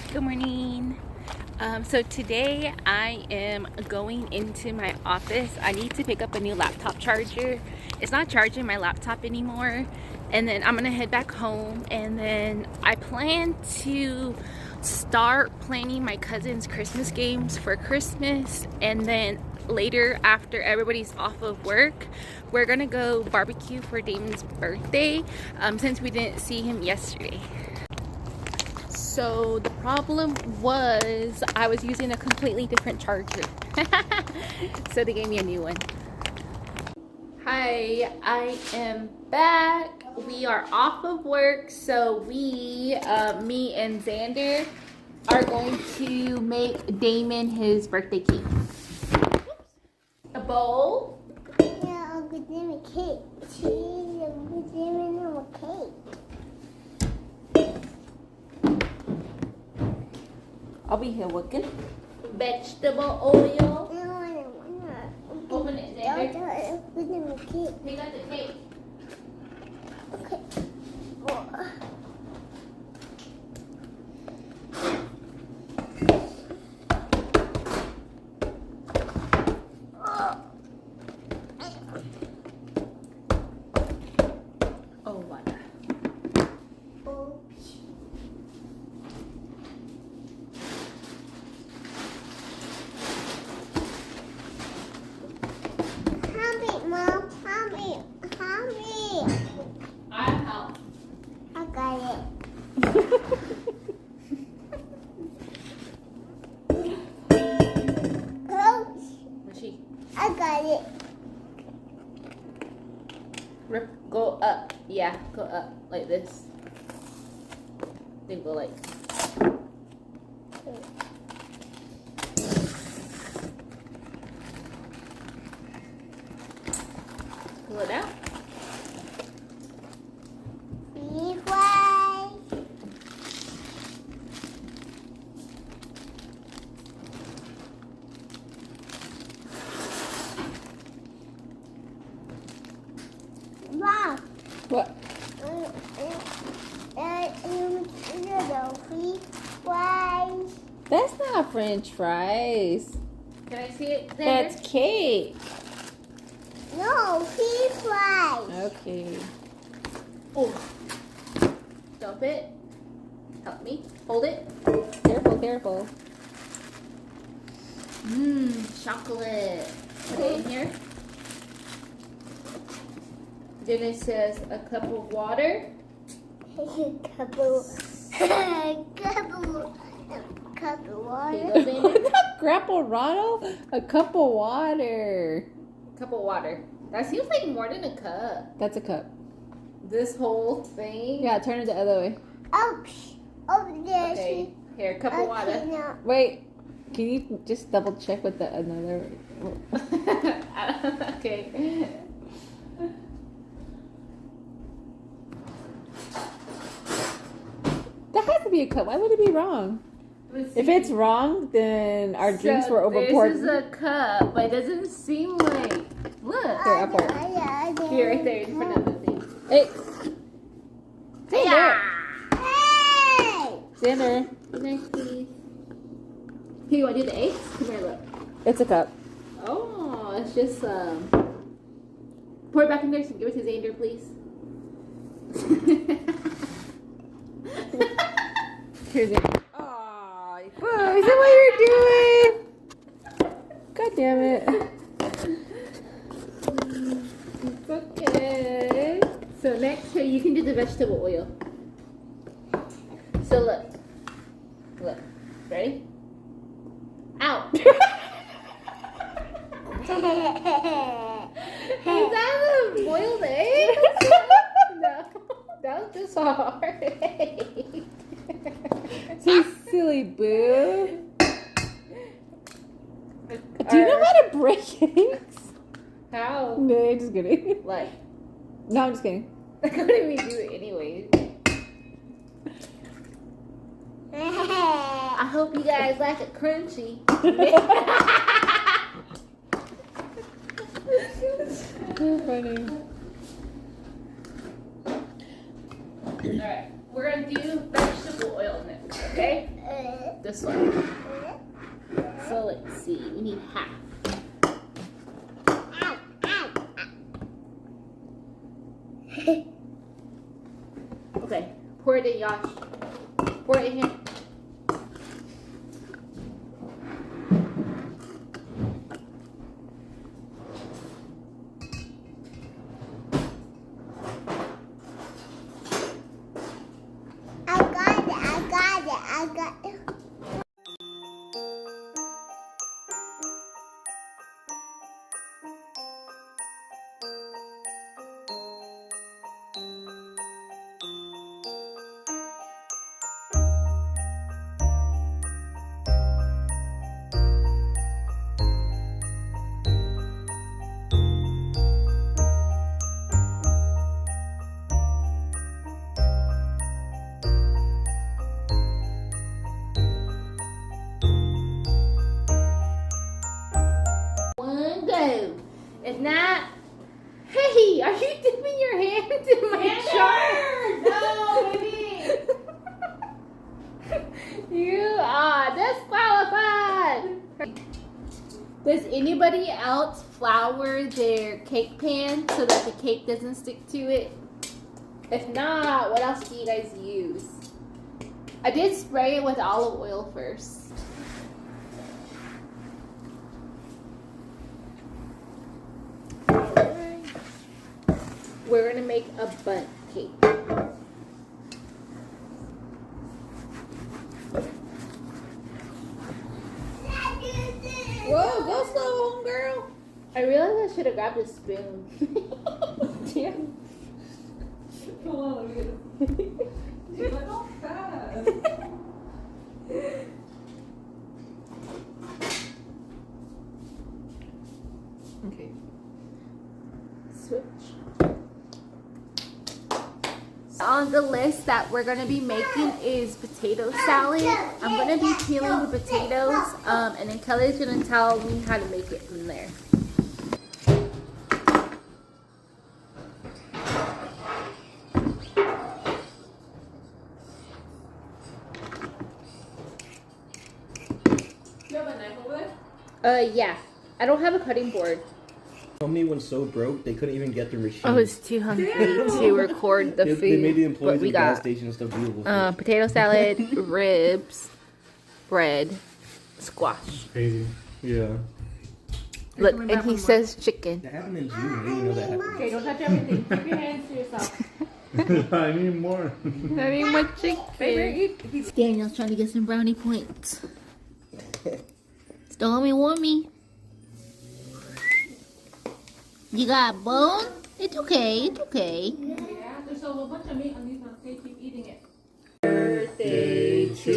Good morning. So today I am going into my office. I need to pick up a new laptop charger. It's not charging my laptop anymore. And then I'm gonna head back home, and then I plan to start planning my cousin's Christmas games for Christmas. And then later, after everybody's off of work, we're gonna go barbecue for Damon's birthday, since we didn't see him yesterday. So the problem was I was using a completely different charger. So they gave me a new one. Hi, I am back. We are off of work, so me and Xander are going to make Damon his birthday cake. A bowl. Yeah, I'm gonna make cake. Cheese, I'm gonna make a cake. I'll be here looking. Vegetable oil. Open it, Xander. Pick up the cake. Okay. Oh, water. Mom, help me. I'll help. I got it. Coach, I got it. Go up. Yeah, go up like this. Then go like. Pull it out. Big way. Mom. What? That's not French fries. Can I see it? That's cake. No, fish fries. Okay. Oh. Dump it. Help me. Hold it. Careful, careful. Chocolate. Put it in here. Then it says a cup of water. Cup of water. Grapple a cup of water. Cup of water. That seems like more than a cup. That's a cup. This whole thing? Yeah, turn it the other way. Oops. Over there. Okay. Here, cup of water. No. Wait. Can you just double check with the another? Okay. That has to be a cup. Why would it be wrong? If it's wrong, then our drinks were overpoured. This is a cup, but it doesn't seem like. Look. Here, up part. Here, right there, in front of the thing. Hey. Xander. Hey! Xander. Nice, please. Here, you want to do the eggs? Come here, look. It's a cup. Oh, it's just pour it back in there. So give it to Xander, please. Here's it. Whoa, is that what you're doing? God damn it. It's okay. So next here, you can do the vegetable oil. So look. Ready? Out. Is that a boiled egg? No. That was just a hard egg. So silly, boo. Do you know how to break eggs? How? No, I'm just kidding. Like? No, I'm just kidding. I couldn't even do it anyway. I hope you guys like it crunchy. So funny. Alright, we're gonna do vegetable oil next, okay? This one. So let's see. We need half. Okay. Pour it in, Josh. Pour it in here. I got it. One go. If not, hey, are you dipping your hand in my jar? No, baby. You are disqualified. Does anybody else flour their cake pan so that the cake doesn't stick to it? If not, what else do you guys use? I did spray it with olive oil first. Alright. We're gonna make a bundt cake. Whoa, go slow, homegirl. I realized I should have grabbed a spoon. Damn. Come on, let me get it. She's like, oh, fast. Okay. Switch. On the list that we're going to be making is potato salad. I'm going to be peeling the potatoes, and then Kelly's going to tell me how to make it from there. You have a knife over there? Yeah. I don't have a cutting board. Company was so broke they couldn't even get the machine. I was too hungry to record the food. They made the employees But we in gas got stations stuff deal with it. potato salad, ribs, bread, squash. Crazy. Yeah. Look, and he says chicken. That happened in June. I didn't even know that happened. Okay, don't touch everything. Keep your hands to yourself. I need more. I mean, what chicken? Baby, eat. Daniel's trying to get some brownie points. Still let me warm me. You got a bone? It's okay, it's okay. Yeah, there's a whole bunch of meat on these ones. Okay, keep eating it. Birthday to